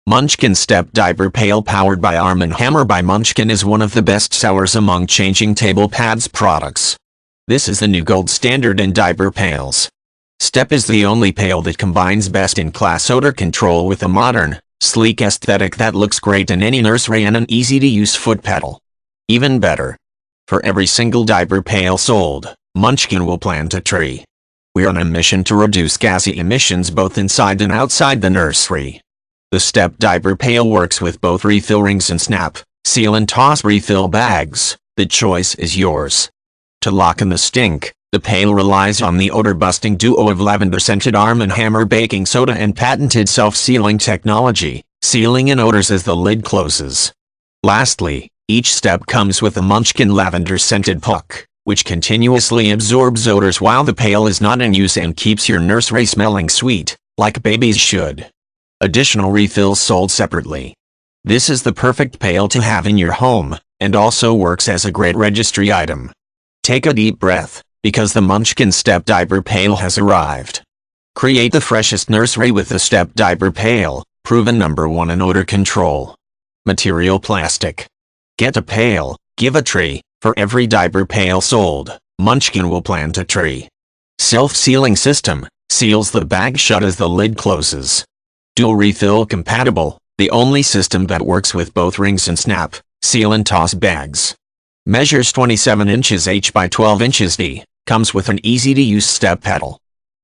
Munchkin Step Diaper Pail powered by Arm & Hammer by Munchkin is one of the best sellers among changing table pads products. This is the new gold standard in diaper pails. Step is the only pail that combines best-in-class odor control with a modern, sleek aesthetic that looks great in any nursery and an easy-to-use foot pedal. Even better, for every single diaper pail sold, Munchkin will plant a tree. We're on a mission to reduce gassy emissions both inside and outside the nursery. The Step Diaper Pail works with both refill rings and snap, seal and toss refill bags. The choice is yours. To lock in the stink, the pail relies on the odor-busting duo of lavender-scented Arm & Hammer baking soda and patented self-sealing technology, sealing in odors as the lid closes. Lastly, each step comes with a Munchkin lavender-scented puck, which continuously absorbs odors while the pail is not in use and keeps your nursery smelling sweet, like babies should. Additional refills sold separately. This is the perfect pail to have in your home, and also works as a great registry item. Take a deep breath, because the Munchkin Step Diaper Pail has arrived. Create the freshest nursery with the Step Diaper Pail, proven #1 in odor control. Material plastic. Get a pail, give a tree. For every diaper pail sold, Munchkin will plant a tree. Self-sealing system, seals the bag shut as the lid closes. Dual refill compatible, the only system that works with both rings and snap, seal and toss bags. Measures 27 inches H by 12 inches D, comes with an easy-to-use step pedal.